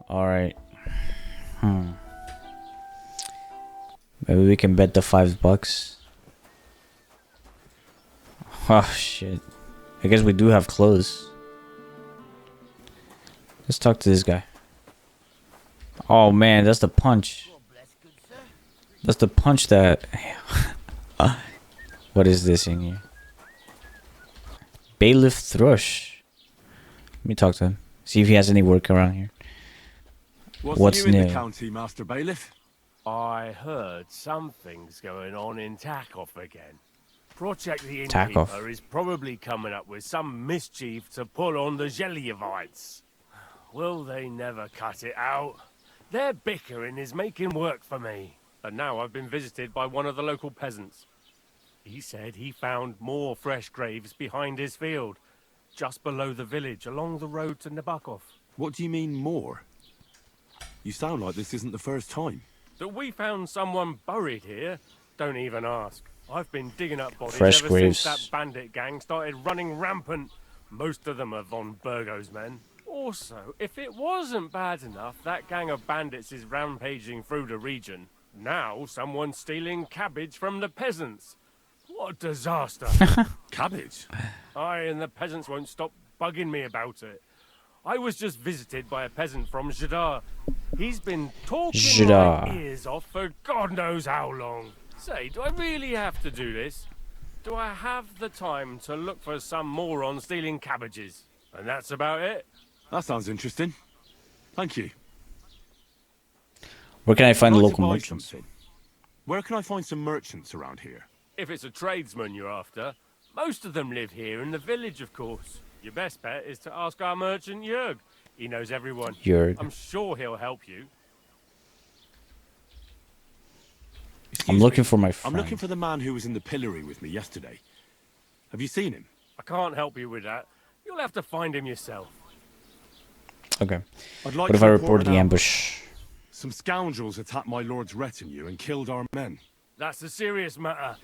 All right. Maybe we can bet the $5. Oh shit. I guess we do have clothes. Let's talk to this guy. Oh man, that's the punch. That's the punch that... What is this in here? Bailiff Thrush. Let me talk to him. See if he has any work around here. What's new in the county, Master Bailiff? I heard something's going on in Takoff again. Project the Takoff. Innkeeper is probably coming up with some mischief to pull on the Gelievites. Will they never cut it out? Their bickering is making work for me. And now I've been visited by one of the local peasants. He said he found more fresh graves behind his field, just below the village, along the road to Nabokov. What do you mean, more? You sound like this isn't the first time. That we found someone buried here? Don't even ask. I've been digging up bodies Fresh ever graves. since that bandit gang started running rampant. Most of them are von Burgo's men. Also, if it wasn't bad enough, that gang of bandits is rampaging through the region. Now someone's stealing cabbage from the peasants. What a disaster. Cabbage? Aye, and the peasants won't stop bugging me about it. I was just visited by a peasant from Jadar. He's been talking my ears off for God knows how long. Say, do I really have to do this? Do I have the time to look for some moron stealing cabbages? And that's about it. That sounds interesting. Thank you. Where can I find the I'd like local to buy merchants? something. Where can I find some merchants around here? If it's a tradesman you're after, most of them live here in the village, of course. Your best bet is to ask our merchant Jörg. He knows everyone. Jörg. I'm sure he'll help you. I'm looking for my I'm friend. looking for the man who was in the pillory with me yesterday. Have you seen him? I can't help you with that. You'll have to find him yourself. Okay. I'd like What if to I report report the an ambush? Some scoundrels attacked my lord's retinue and killed our men. That's a serious matter.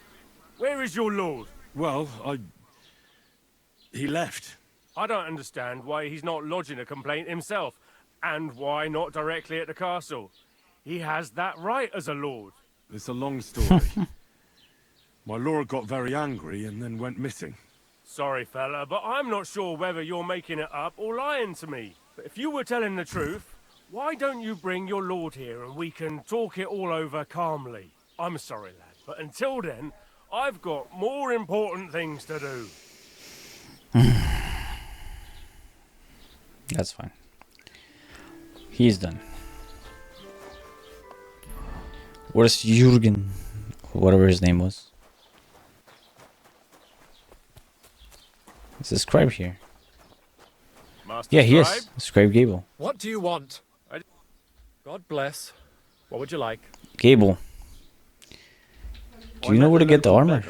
Where is your lord? Well, he left. I don't understand why he's not lodging a complaint himself, and why not directly at the castle. He has that right as a lord. It's a long story. My lord got very angry and then went missing. Sorry, fella, but I'm not sure whether you're making it up or lying to me. But if you were telling the truth, why don't you bring your lord here and we can talk it all over calmly? I'm sorry, lad, but until then, I've got more important things to do. That's fine. He's done. Where's Jürgen? Whatever his name was. Is the scribe here? Master Yeah, he Scribe? is. Scribe Gable. What do you want? God bless. What would you like? Gable. Do you know where to get the armor?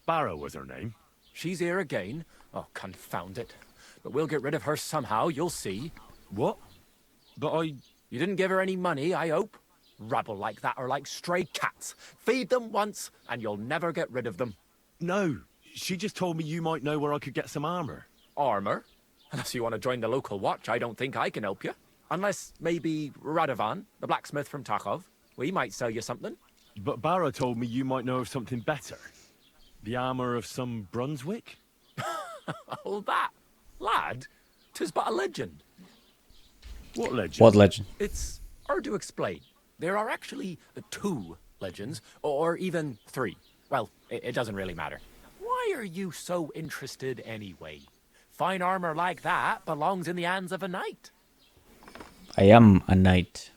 Barrow was her name. She's here again? Oh, confound it. But we'll get rid of her somehow, you'll see. What? But You didn't give her any money, I hope? Rabble like that are like stray cats. Feed them once, and you'll never get rid of them. No, she just told me you might know where I could get some armor. Armor? Unless you want to join the local watch, I don't think I can help you. Unless, maybe, Radovan, the blacksmith from Takhov. We might sell you something. But Barrow told me you might know of something better. The armor of some Brunswick? Oh, that. Lad, 'tis but a legend. What legend? What legend? It's hard to explain. There are actually 2 legends, or even 3. Well, it doesn't really matter. Why are you so interested anyway? Fine armor like that belongs in the hands of a knight. I am a knight.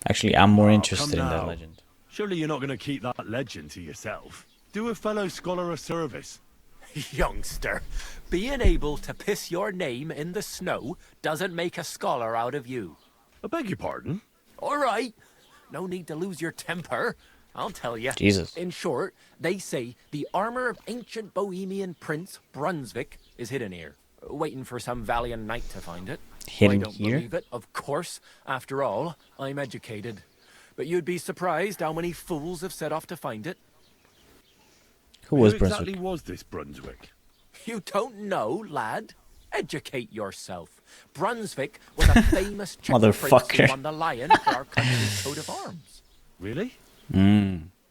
Actually, I'm more Oh, interested come in that now. legend. Surely you're not going to keep that legend to yourself. Do a fellow scholar a service. Youngster, being able to piss your name in the snow doesn't make a scholar out of you. I beg your pardon? All right. No need to lose your temper. I'll tell you. Jesus. In short, they say the armor of ancient Bohemian prince Brunswick is hidden here, waiting for some valiant knight to find it. Hidden I don't here? believe it, of course. After all, I'm educated. But you'd be surprised how many fools have set off to find it. Who was exactly Brunswick? was this Brunswick? You don't know, lad? Educate yourself. Brunswick was a famous Czech prince Motherfucker. who won the lion for our country's coat of arms. Really?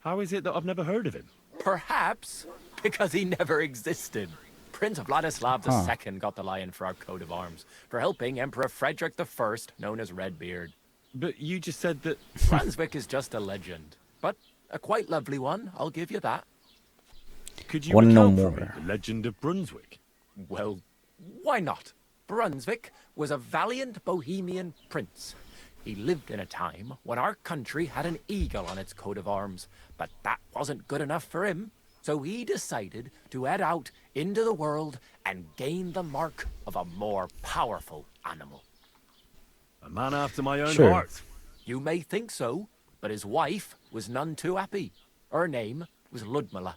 How is it that I've never heard of him? Perhaps because he never existed. Prince Vladislav II got the lion for our coat of arms for helping Emperor Frederick I, known as Redbeard. But you just said that... Brunswick is just a legend, but a quite lovely one, I'll give you that. Could you Wanna know recount for me more? the legend of Brunswick? Well, why not? Brunswick was a valiant Bohemian prince. He lived in a time when our country had an eagle on its coat of arms, but that wasn't good enough for him. So he decided to head out into the world and gain the mark of a more powerful animal. A man after my own Sure. heart. You may think so, but his wife was none too happy. Her name was Ludmilla,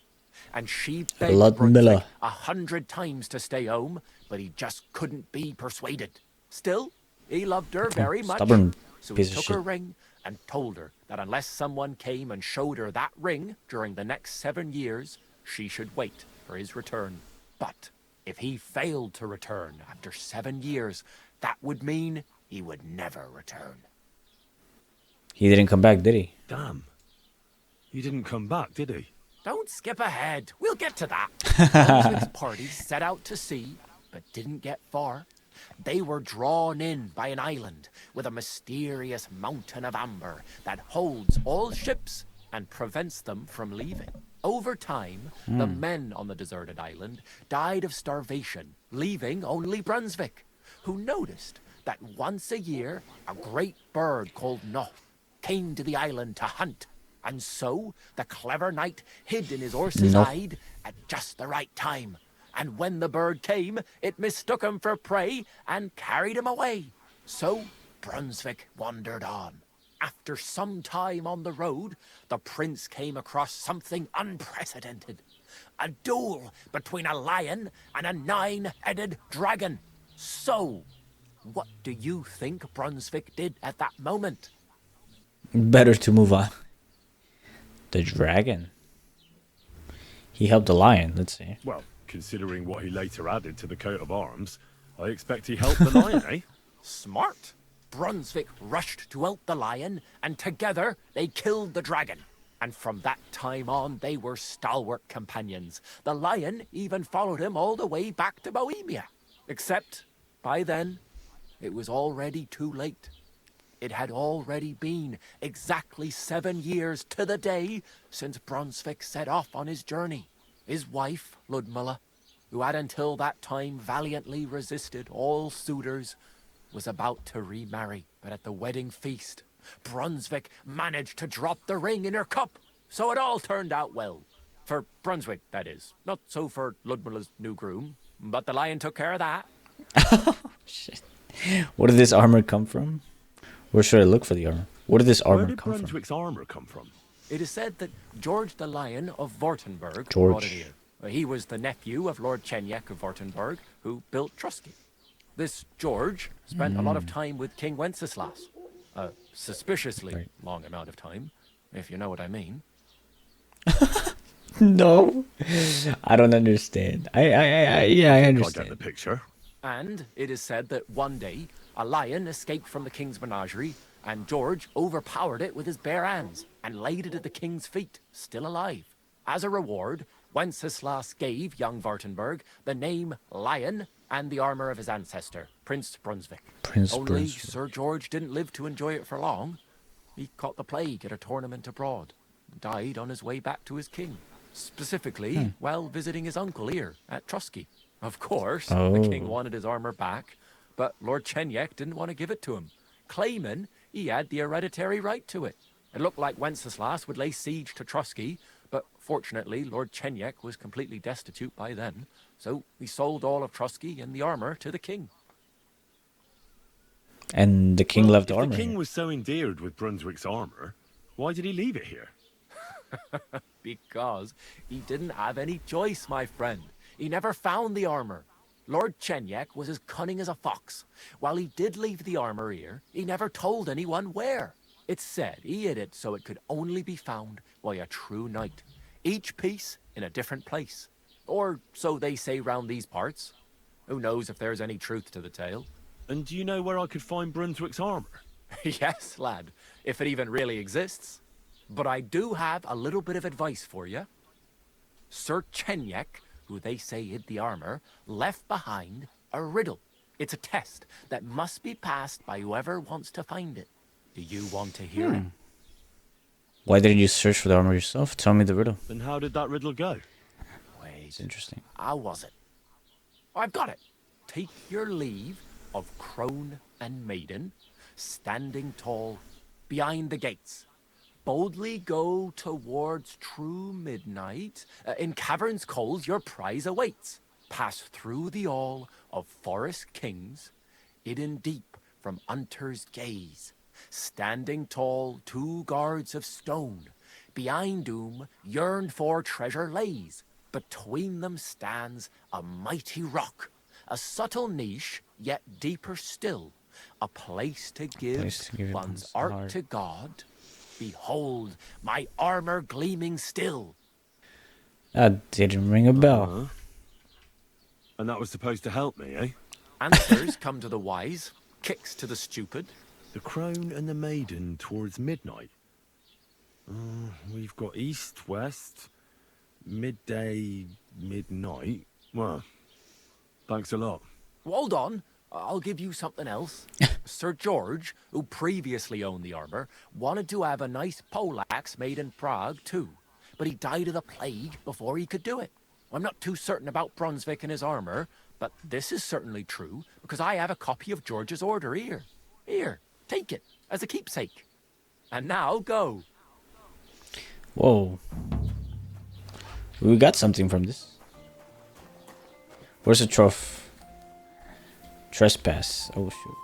and she begged Ludmilla. Brunswick 100 times to stay home, but he just couldn't be persuaded. Still, he loved her very much, Stubborn so he piece of took shit. her ring and told her that unless someone came and showed her that ring during the next 7 years, she should wait for his return. But if he failed to return after 7 years, that would mean he would never return. He didn't come back, did he? Damn. He didn't come back, did he? Don't skip ahead. We'll get to that. Brunswick's party set out to sea, but didn't get far. They were drawn in by an island with a mysterious mountain of amber that holds all ships and prevents them from leaving. Over time, the men on the deserted island died of starvation, leaving only Brunswick, who noticed that once a year a great bird called Noh came to the island to hunt. And so the clever knight hid in his horse's Noh. hide at just the right time. And when the bird came, it mistook him for prey and carried him away. So Brunswick wandered on. After some time on the road, the prince came across something unprecedented. A duel between a lion and a 9-headed dragon. So, what do you think Brunswick did at that moment? Better to move on. The dragon. He helped the lion, let's see. Well, considering what he later added to the coat of arms, I expect he helped the lion, eh? Smart. Brunswick rushed to help the lion, and together they killed the dragon. And from that time on, they were stalwart companions. The lion even followed him all the way back to Bohemia. Except, by then, it was already too late. It had already been exactly 7 years to the day since Brunswick set off on his journey. His wife, Ludmilla, who had until that time valiantly resisted all suitors, was about to remarry. But at the wedding feast, Brunswick managed to drop the ring in her cup. So it all turned out well. For Brunswick, that is. Not so for Ludmilla's new groom. But the lion took care of that. Shit. Where did this armor come from? Where should I look for the armor? Where did this Where armor did come from? Brunswick's armor come from? It is said that George the Lion of Württemberg George. brought it here. He was the nephew of Lord Chenyek of Württemberg, who built Trusky. This George spent a lot of time with King Wenceslas. A suspiciously Right. long amount of time, if you know what I mean. No, I don't understand. Yeah, I I understand. get the picture. And it is said that one day, a lion escaped from the king's menagerie, and George overpowered it with his bare hands and laid it at the king's feet, still alive. As a reward, Wenceslas gave young Württemberg the name Lion and the armor of his ancestor, Prince Brunswick. Prince Only Brunswick. Sir George didn't live to enjoy it for long. He caught the plague at a tournament abroad, and died on his way back to his king. Specifically, while visiting his uncle here at Trusky. Of course, the king Oh. wanted his armor back, but Lord Chenyek didn't want to give it to him, claiming he had the hereditary right to it. It looked like Wenceslas would lay siege to Trusky, but fortunately Lord Chenyek was completely destitute by then, so he sold all of Trusky and the armor to the king. And the king Well, left if armor. the king here. was so endeared with Brunswick's armor, why did he leave it here? Because he didn't have any choice, my friend. He never found the armor. Lord Chenyek was as cunning as a fox. While he did leave the armor here, he never told anyone where. It's said he hid it so it could only be found by a true knight. Each piece in a different place. Or so they say round these parts. Who knows if there's any truth to the tale? And do you know where I could find Brunswick's armor? Yes, lad, if it even really exists. But I do have a little bit of advice for you. Sir Chenyek, who they say hid the armor, left behind a riddle. It's a test that must be passed by whoever wants to find it. Do you want to hear it? Why didn't you search for the armor yourself? Tell me the riddle. Then how did that riddle go? It's interesting. How was it? I've got it. Take your leave of crone and maiden, standing tall behind the gates. Boldly go towards true midnight. In caverns cold your prize awaits. Pass through the all of forest kings, hidden deep from hunter's gaze. Standing tall, 2 guards of stone, behind whom yearned for treasure lays. Between them stands a mighty rock, a subtle niche, yet deeper still. A place to give one's art to God. Behold, my armor gleaming still. That didn't ring a bell. And that was supposed to help me, eh? Answers come to the wise, kicks to the stupid. The crone and the maiden towards midnight. We've got east, west, midday, midnight. Well, thanks a lot. Hold on, I'll give you something else. Sir George, who previously owned the armor, wanted to have a nice poleaxe made in Prague too, but he died of the plague before he could do it. I'm not too certain about Brunswick and his armor, but this is certainly true because I have a copy of George's order here. Here, take it as a keepsake. And now go. Whoa. We got something from this. Where's the trophy? Trespass. Oh shoot.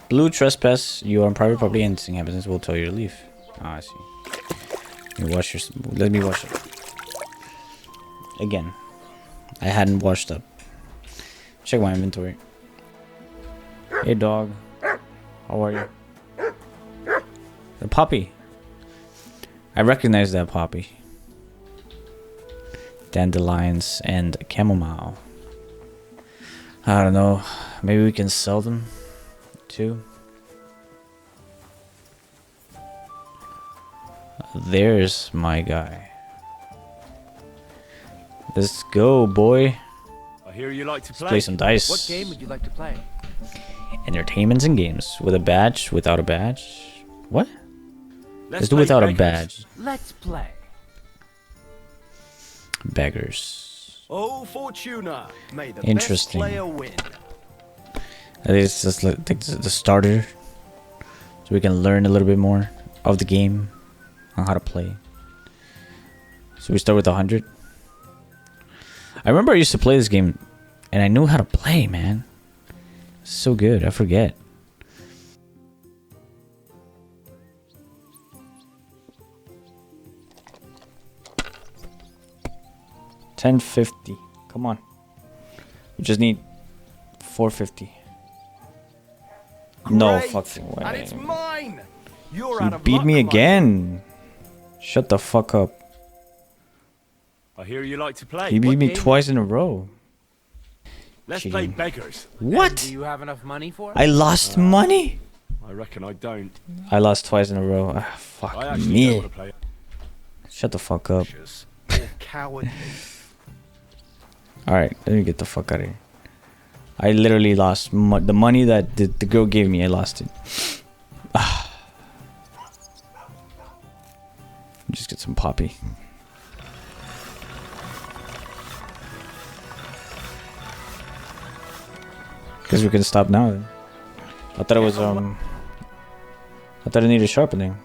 Blue trespass. You are on private property and inhabitants will tell you to leave. Ah, I see. Let me wash it. Again. I hadn't washed up. Check my inventory. Hey dog. How are you? The puppy. I recognize that puppy. Dandelions and chamomile. I don't know. Maybe we can sell them too. There's my guy. Let's go, boy. I hear you like to Let's play. play some dice. What game would you like to play? Entertainments and games. With a badge, without a badge. What? Let's do play without a beggars. badge. Let's play. Beggars. Oh, Fortuna, may the Interesting. best player win. I think it's just like the starter. So we can learn a little bit more of the game. On how to play. So we start with 100. I remember I used to play this game. And I knew how to play, man. So good, I forget. $10.50. Come on. We just need $4.50. No Great, fucking way. And it's mine. You're You out of beat luck, me mate. again. Shut the fuck up. I hear you like to play. He beat What me game? twice in a row. Let's play Cheating. beggars. What? Do you have enough money for it? I lost money? I reckon I don't. I lost twice in a row. Ah, I fuck actually don't me. want to play it. Shut the fuck up. Or cowardly. Alright, let me get the fuck out of here. I literally lost the money that the girl gave me. I lost it. Ah. Just get some poppy. Guess we can stop now then. I thought it was I thought it needed sharpening.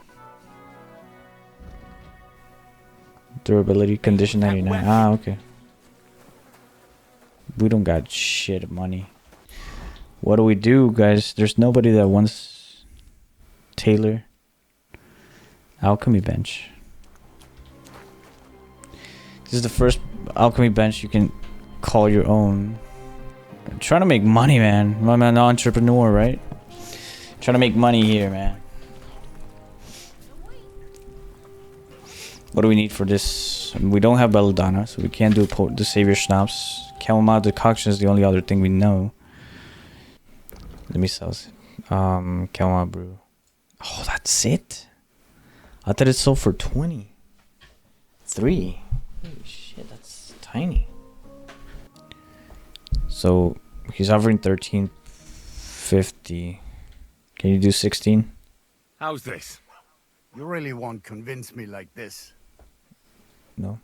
Durability condition 99. Ah, okay. We don't got shit of money. What do we do, guys? There's nobody that wants Taylor. Alchemy bench. This is the first alchemy bench you can call your own. I'm trying to make money, man. I'm an entrepreneur, right? Trying to make money here, man. What do we need for this? We don't have belladonna, so we can't do the savior schnapps. chamomile decoction is the only other thing we know. Let me sell it. Chamomile brew. Oh, that's it? I thought it sold for 20. 3. Holy shit, that's tiny. So he's offering 13.50. Can you do 16? How's this? You really won't convince me like this. No.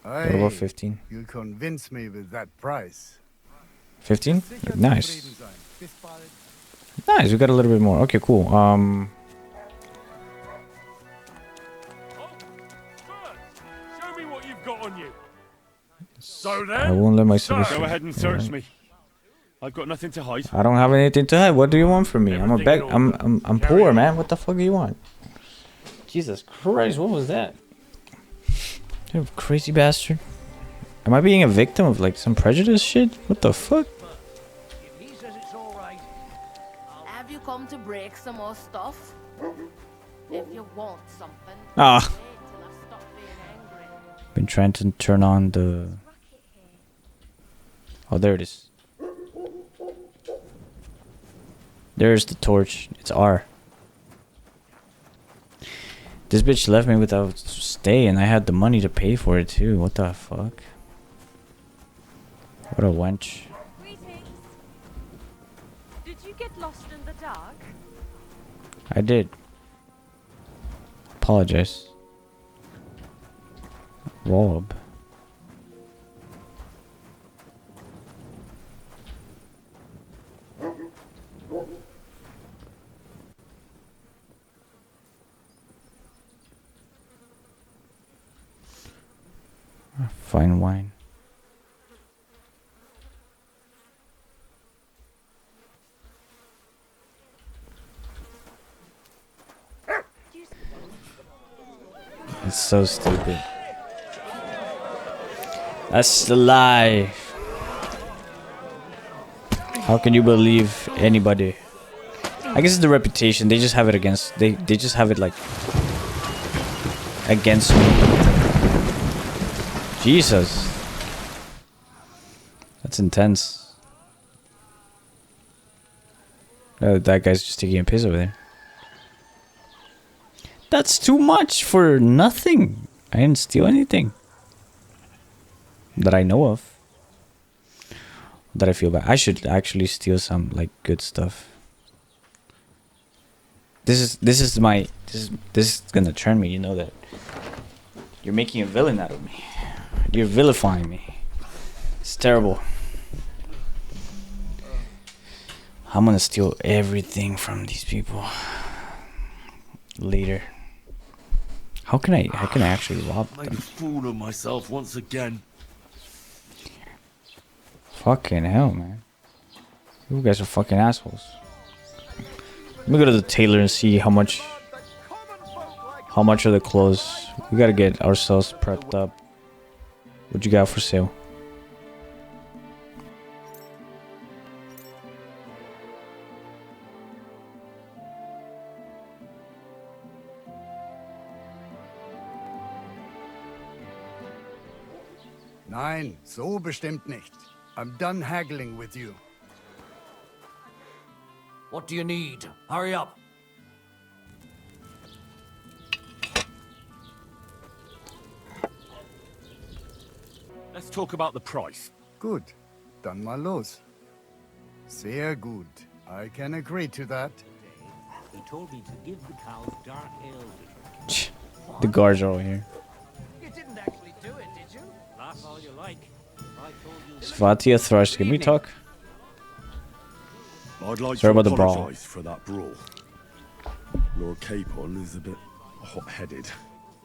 What What about 15? You'll convince me with that price. 15? Nice. Nice, we got a little bit more. Okay, cool. Oh, first, show me what you've got on you. So then, I won't let myself. Go ahead and search me. I've got nothing to hide. I don't have anything to hide. What do you want from me? I'm a Everything beg. in order. I'm Carry poor, on. man. What the fuck do you want? Jesus Christ, what was that? You crazy bastard. Am I being a victim of like some prejudice shit? What the fuck? If he says it's all right, Have you come to break some more stuff? If you want something, Ah. wait till I stop being angry. Been trying to turn on the. Oh, there it is. There's the torch. It's R. This bitch left me without stay, and I had the money to pay for it too. What the fuck? What a wench. Greetings. Did you get lost in the dark? I did. Apologize. Rob. Fine wine. It's so stupid. That's the lie. How can you believe anybody? I guess it's the reputation. They just have it against. They just have it like against me. Jesus. That's intense. Oh, that guy's just taking a piss over there. That's too much for nothing. I didn't steal anything. That I know of. That I feel bad. I should actually steal some like good stuff. This is gonna turn me, you know that. You're making a villain out of me. You're vilifying me. It's terrible. I'm gonna steal everything from these people later. How can I actually rob Made a them? fool of myself once again. Fucking hell, man. You guys are fucking assholes. Let me go to the tailor and see how much are the clothes. We gotta get ourselves prepped up. What you got for sale? Nein, so bestimmt nicht. I'm done haggling with you. what do you need? Hurry up. Let's talk about the price. Gut, dann mal los. Sehr gut. I can agree to that. He told me to give the cows dark ale to drink. The guards are all here. You didn't actually do it, did you? Laugh all you like. If I told you... Svatia Thrush, can we talk? I'd like Sorry to about the brawl. apologise for that brawl. Lord Capon is a bit hot-headed.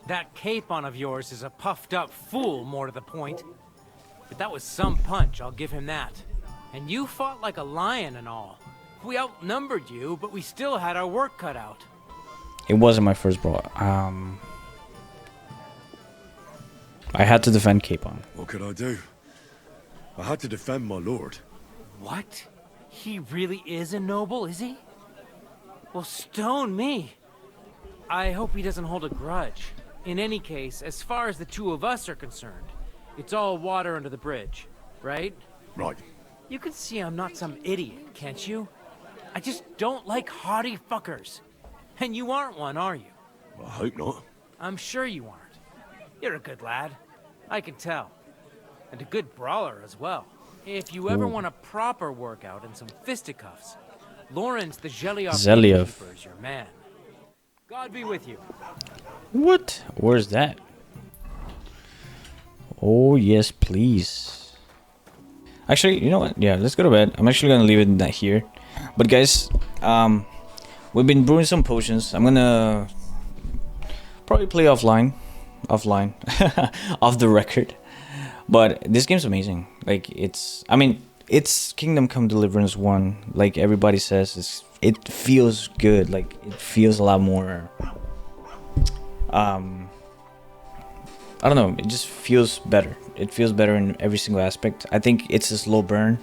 That capon of yours is a puffed up fool, more to the point. But that was some punch, I'll give him that. And you fought like a lion and all. We outnumbered you, but we still had our work cut out. It wasn't my first brawl. I had to defend Capon. What could I do? I had to defend my lord. What? He really is a noble, is he? Well, stone me. I hope he doesn't hold a grudge. In any case, as far as the two of us are concerned, It's all water under the bridge, right? Right. You can see I'm not some idiot, can't you? I just don't like haughty fuckers. And you aren't one, are you? I hope not. I'm sure you aren't. You're a good lad. I can tell. And a good brawler as well. If you ever want a proper workout and some fisticuffs, Lawrence the Zeliov Gatekeeper is your man. God be with you. What? Where's that? Oh, yes, please. Actually, you know what? Yeah, let's go to bed. I'm actually gonna leave it here. But guys, we've been brewing some potions. I'm gonna probably play offline, off the record. But this game's amazing. Like, I mean, it's Kingdom Come Deliverance 1. Like everybody says, it feels good. Like, it feels a lot more. I don't know. It just feels better. It feels better in every single aspect. I think it's a slow burn.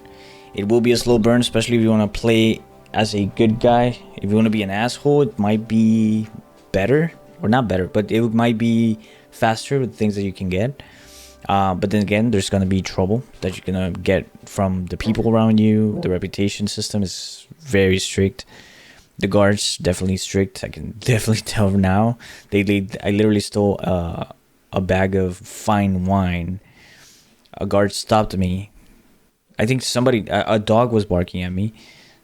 It will be a slow burn, especially if you want to play as a good guy. If you want to be an asshole, it might be better. Or not better, but it might be faster with things that you can get. But then again, there's going to be trouble that you're going to get from the people around you. The reputation system is very strict. The guards definitely strict. I can definitely tell now. I literally stole a bag of fine wine. A guard stopped me. I think a dog was barking at me.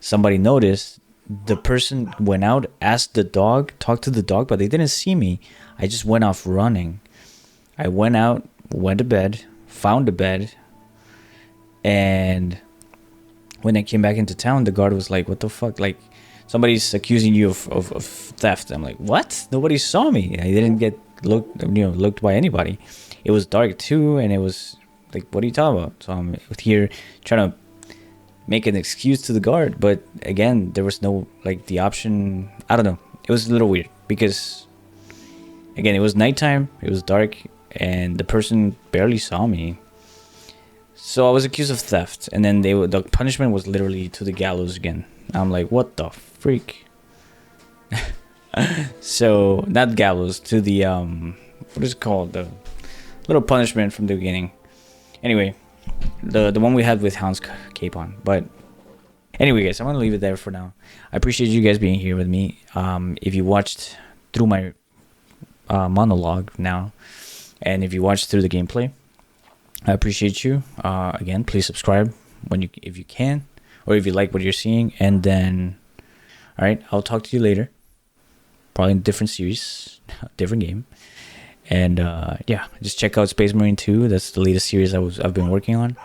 Somebody noticed. The person went out, asked the dog, talked to the dog, but they didn't see me. I just went off running. I went out, went to bed, found a bed, and when I came back into town, the guard was like, "What the fuck? Like, somebody's accusing you of theft." I'm like, "What? Nobody saw me. I didn't get looked by anybody." It was dark too, and it was like, "What are you talking about?" So I'm here trying to make an excuse to the guard, but again, there was no, like, the option. I don't know. It was a little weird because, again, it was nighttime, it was dark, and the person barely saw me. So I was accused of theft, and then the punishment was literally to the gallows again. I'm like, what the freak? So, not gallows, to the what is it called? The little punishment from the beginning. Anyway, the one we had with Hound's Cape on. But anyway, guys, I'm gonna leave it there for now. I appreciate you guys being here with me. If you watched through my monologue now, and if you watched through the gameplay, I appreciate you. Again, please subscribe if you can, or if you like what you're seeing. And then, all right, I'll talk to you later. Probably in a different series, different game. And yeah, just check out Space Marine 2. That's the latest series I've been working on.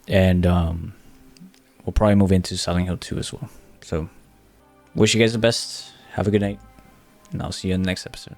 And we'll probably move into Silent Hill 2 as well. So, wish you guys the best. Have a good night. And I'll see you in the next episode.